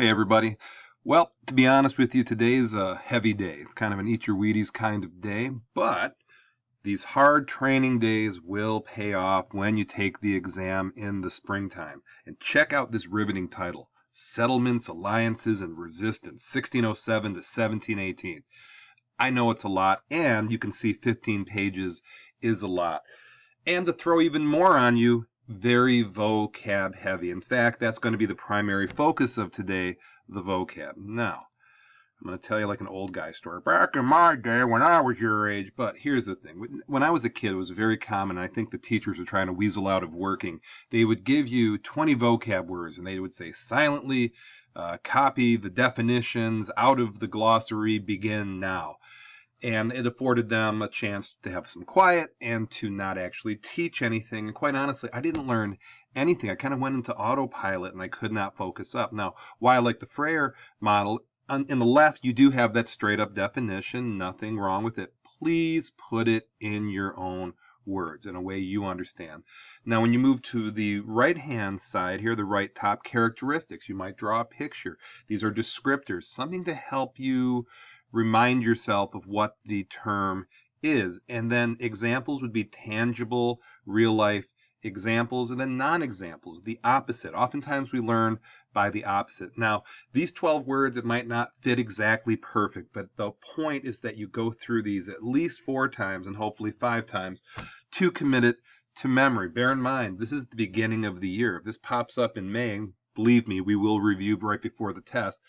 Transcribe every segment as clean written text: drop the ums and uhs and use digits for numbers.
Hey everybody. Well, to be honest with you, today's a heavy day. It's kind of an eat your Wheaties kind of day, but these hard training days will pay off when you take the exam in the springtime. And check out this riveting title, Settlements, Alliances, and Resistance, 1607 to 1718. I know it's a lot, and you can see 15 pages is a lot. And to throw even more on you, very vocab heavy. In fact, that's going to be the primary focus of today, the vocab. Now, I'm going to tell you like an old guy story. Back in my day when I was your age. But here's the thing. When I was a kid, it was very common. I think the teachers were trying to weasel out of working. They would give you 20 vocab words, and they would say silently, copy the definitions out of the glossary, begin now. And it afforded them a chance to have some quiet and to not actually teach anything. And quite honestly, I didn't learn anything. I kind of went into autopilot and I could not focus up. Now, while I like the Frere model, in the left, you do have that straight up definition. Nothing wrong with it. Please put it in your own words in a way you understand. Now, when you move to the right-hand side here, the right top characteristics, you might draw a picture. These are descriptors, something to help you remind yourself of what the term is. And then examples would be tangible, real life examples, and then non-examples, the opposite. Oftentimes we learn by the opposite. Now, these 12 words, it might not fit exactly perfect, but the point is that you go through these at least 4 times and hopefully 5 times to commit it to memory. Bear in mind, this is the beginning of the year. If this pops up in May, believe me, we will review right before the test.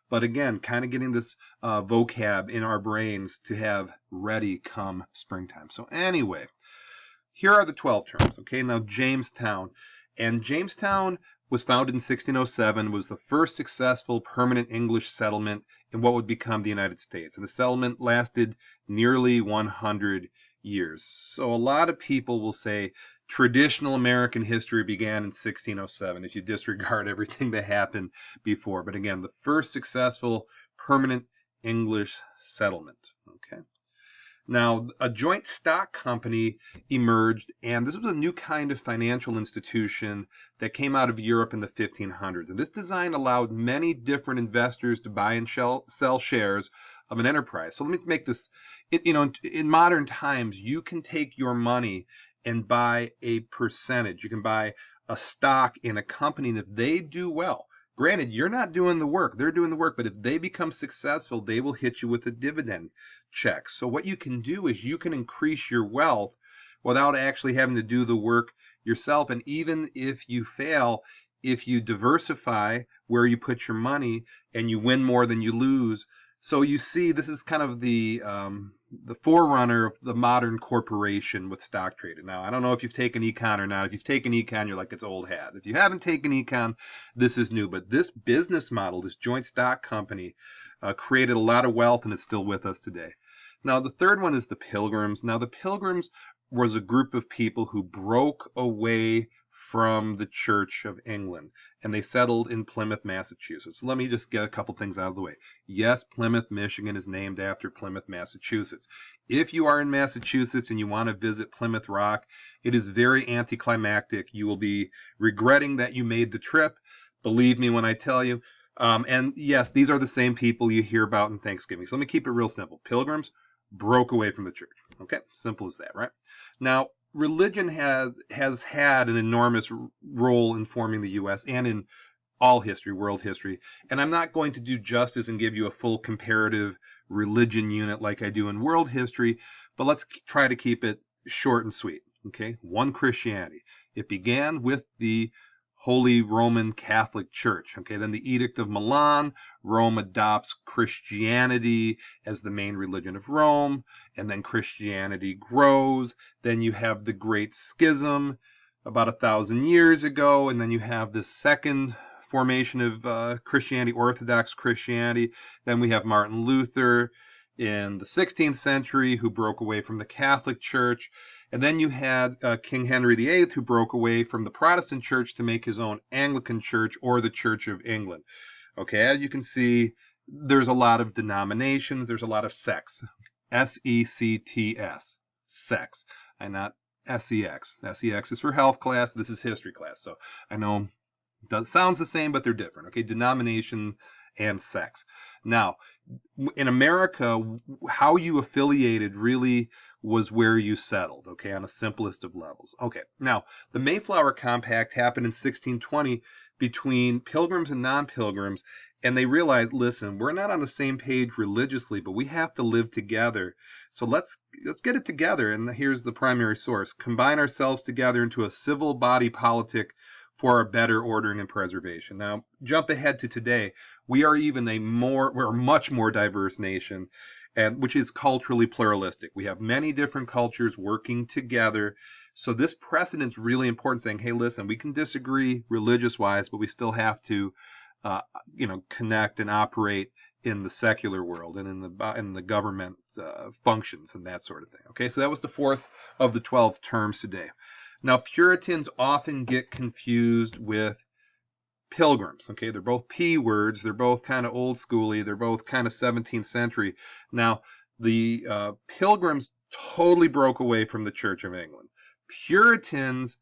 But again, kind of getting this vocab in our brains to have ready come springtime. So anyway, here are the 12 terms. Okay, now Jamestown. And Jamestown was founded in 1607, was the first successful permanent English settlement in what would become the United States. And the settlement lasted nearly 100 years. So a lot of people will say traditional American history began in 1607 if you disregard everything that happened before. But again, the first successful permanent English settlement. Okay. Now, a joint stock company emerged, and this was a new kind of financial institution that came out of Europe in the 1500s. And this design allowed many different investors to buy and sell shares of an enterprise. So let me make this, in modern times, you can take your money and buy a percentage. You can buy a stock in a company, and if they do well, granted, you're not doing the work, they're doing the work, but if they become successful, they will hit you with a dividend check. So what you can do is you can increase your wealth without actually having to do the work yourself. And even if you fail, if you diversify where you put your money and you win more than you lose. So you see, this is kind of the forerunner of the modern corporation with stock trading. Now, I don't know if you've taken econ or not. If you've taken econ, you're like, it's old hat. If you haven't taken econ, this is new. But this business model, this joint stock company, created a lot of wealth, and it's still with us today. Now, the third one is the Pilgrims. Now, the Pilgrims was a group of people who broke away from the Church of England, and they settled in Plymouth, Massachusetts. Let me just get a couple things out of the way. Yes, Plymouth, Michigan is named after Plymouth, Massachusetts. If you are in Massachusetts and you want to visit Plymouth Rock, it is very anticlimactic. You will be regretting that you made the trip. Believe me when I tell you. And yes, these are the same people you hear about in Thanksgiving. So let me keep it real simple. Pilgrims broke away from the church. Okay, simple as that, right? Now, religion has had an enormous role in forming the U.S. and in all history, world history. And I'm not going to do justice and give you a full comparative religion unit like I do in world history, but let's try to keep it short and sweet. Okay, one, Christianity. It began with the Holy Roman Catholic Church. Okay, then the Edict of Milan, Rome adopts Christianity as the main religion of Rome, and then Christianity grows. Then you have the Great Schism about 1,000 years ago, and then you have the second formation of Christianity, Orthodox Christianity. Then we have Martin Luther in the 16th century who broke away from the Catholic Church. And then you had King Henry VIII, who broke away from the Protestant church to make his own Anglican church, or the Church of England. Okay, as you can see, there's a lot of denominations. There's a lot of sects. S-E-C-T-S. Sects. And not S-E-X. S-E-X is for health class. This is history class. So I know Sounds the same, but they're different. Okay, denomination and sex. Now, in America, how you affiliated really was where you settled, okay, on the simplest of levels. Okay, now, the Mayflower Compact happened in 1620 between Pilgrims and non-Pilgrims, and they realized, listen, we're not on the same page religiously, but we have to live together. So let's get it together, and here's the primary source. Combine ourselves together into a civil body politic for a better ordering and preservation. Now, jump ahead to today. We're a much more diverse nation, and which is culturally pluralistic. We have many different cultures working together. So this precedent's really important, saying, hey, listen, we can disagree religious-wise, but we still have to, connect and operate in the secular world and in the government functions and that sort of thing. Okay, so that was the fourth of the 12 terms today. Now, Puritans often get confused with Pilgrims. Okay, they're both P words. They're both kind of old schooly. They're both kind of 17th century. Now, the Pilgrims totally broke away from the Church of England. Puritans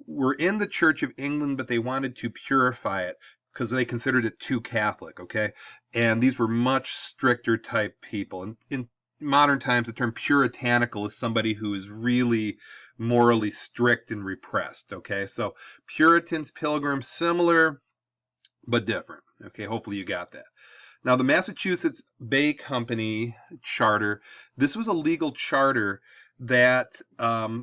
were in the Church of England, but they wanted to purify it because they considered it too Catholic. Okay, and these were much stricter type people. And in modern times, the term puritanical is somebody who is really morally strict and repressed. Okay, so Puritans, Pilgrims, similar but different. Okay, hopefully you got that. Now, the Massachusetts Bay Company charter, this was a legal charter that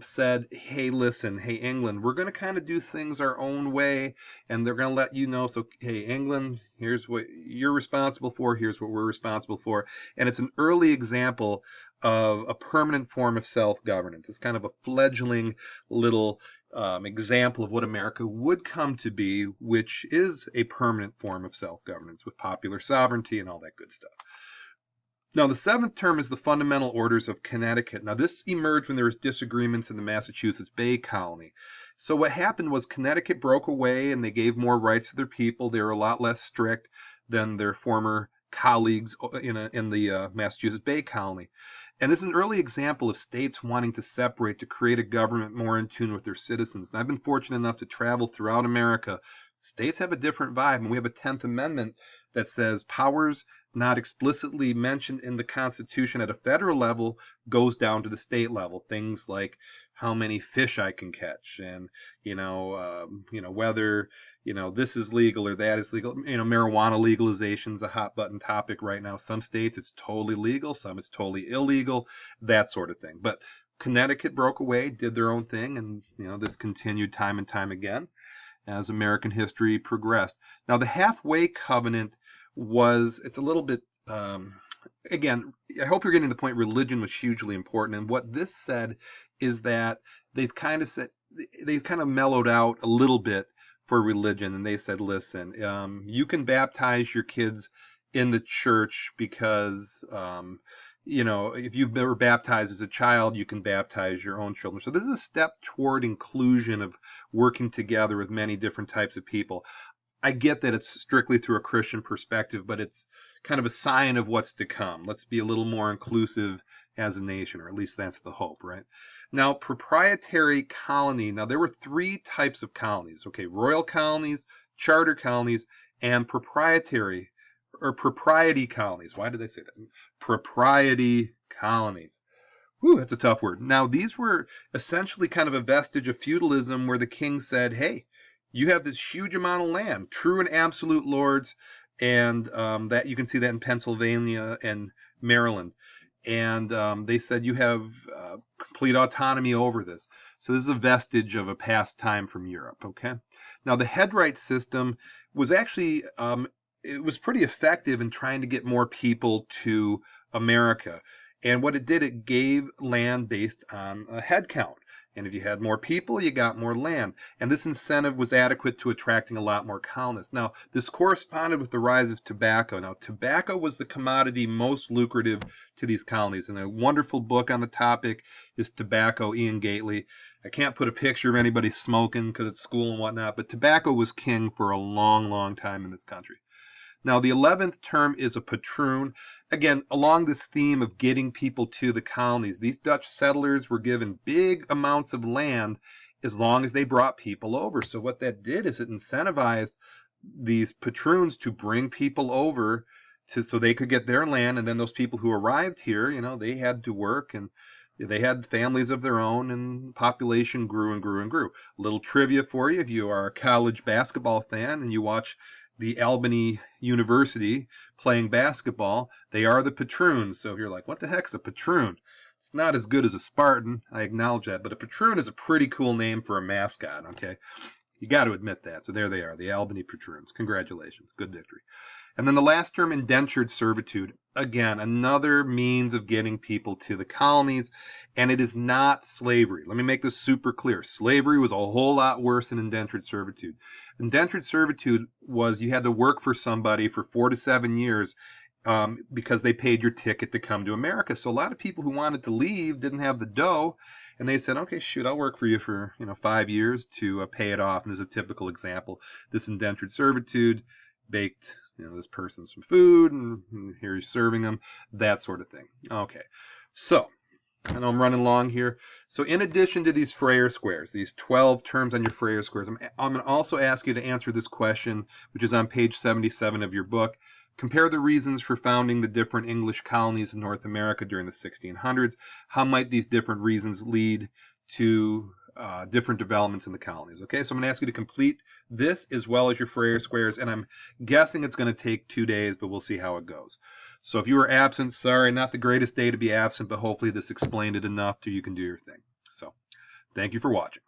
said, hey, listen, hey, England, we're going to kind of do things our own way, and they're going to let you know, so, hey, England, here's what you're responsible for, here's what we're responsible for. And it's an early example of a permanent form of self-governance. It's kind of a fledgling little example of what America would come to be, which is a permanent form of self-governance with popular sovereignty and all that good stuff. Now, the seventh term is the Fundamental Orders of Connecticut. Now, this emerged when there was disagreements in the Massachusetts Bay Colony. So what happened was Connecticut broke away and they gave more rights to their people. They were a lot less strict than their former colleagues in the Massachusetts Bay Colony. And this is an early example of states wanting to separate to create a government more in tune with their citizens. And I've been fortunate enough to travel throughout America. States have a different vibe, and we have a 10th Amendment that says powers not explicitly mentioned in the Constitution at a federal level goes down to the state level. Things like how many fish I can catch, and whether this is legal or that is legal. Marijuana legalization is a hot button topic right now. Some states it's totally legal, some it's totally illegal, that sort of thing. But Connecticut broke away, did their own thing, and this continued time and time again as American history progressed. Now, the Halfway Covenant it's a little bit, again, I hope you're getting the point, religion was hugely important. And what this said is that they've kind of mellowed out a little bit for religion. And they said, listen, you can baptize your kids in the church because, if you've been baptized as a child, you can baptize your own children. So this is a step toward inclusion of working together with many different types of people. I get that it's strictly through a Christian perspective, but it's kind of a sign of what's to come. Let's be a little more inclusive as a nation, or at least that's the hope, right? Now, proprietary colony. Now, there were three types of colonies, okay? Royal colonies, charter colonies, and propriety colonies. Why did I say that? Propriety colonies. Whew, that's a tough word. Now, these were essentially kind of a vestige of feudalism where the king said, hey, you have this huge amount of land, true and absolute lords, and that you can see that in Pennsylvania and Maryland. And they said you have complete autonomy over this. So this is a vestige of a past time from Europe, okay? Now, the headright system was actually, it was pretty effective in trying to get more people to America. And what it did, it gave land based on a head count. And if you had more people, you got more land. And this incentive was adequate to attracting a lot more colonists. Now, this corresponded with the rise of tobacco. Now, tobacco was the commodity most lucrative to these colonies. And a wonderful book on the topic is Tobacco, Ian Gately. I can't put a picture of anybody smoking because it's school and whatnot, but tobacco was king for a long, long time in this country. Now, the 11th term is a patroon. Again, along this theme of getting people to the colonies, these Dutch settlers were given big amounts of land, as long as they brought people over. So what that did is it incentivized these patroons to bring people over so they could get their land, and then those people who arrived here, you know, they had to work, and they had families of their own, and the population grew and grew and grew. A little trivia for you: if you are a college basketball fan and you watch the Albany University playing basketball, they are the patroons. So if you're like, what the heck's a patroon? It's not as good as a Spartan, I acknowledge that, but a patroon is a pretty cool name for a mascot, okay? You got to admit that. So there they are, the Albany Patroons. Congratulations. Good victory. And then the last term, indentured servitude. Again, another means of getting people to the colonies, and it is not slavery. Let me make this super clear. Slavery was a whole lot worse than indentured servitude. Indentured servitude was you had to work for somebody for 4 to 7 years because they paid your ticket to come to America. So a lot of people who wanted to leave didn't have the dough, and they said, okay, shoot, I'll work for you for 5 years to pay it off. And as a typical example, this indentured servitude baked this person some food, and here you're serving them, that sort of thing. Okay, so I know I'm running long here. So in addition to these Freyer squares, these 12 terms on your Freyer squares, I'm going to also ask you to answer this question, which is on page 77 of your book. Compare the reasons for founding the different English colonies in North America during the 1600s. How might these different reasons lead to different developments in the colonies? Okay, so I'm going to ask you to complete this as well as your Freyer squares, and I'm guessing it's going to take 2 days, but we'll see how it goes. So if you were absent, sorry, not the greatest day to be absent, but hopefully this explained it enough so you can do your thing. So thank you for watching.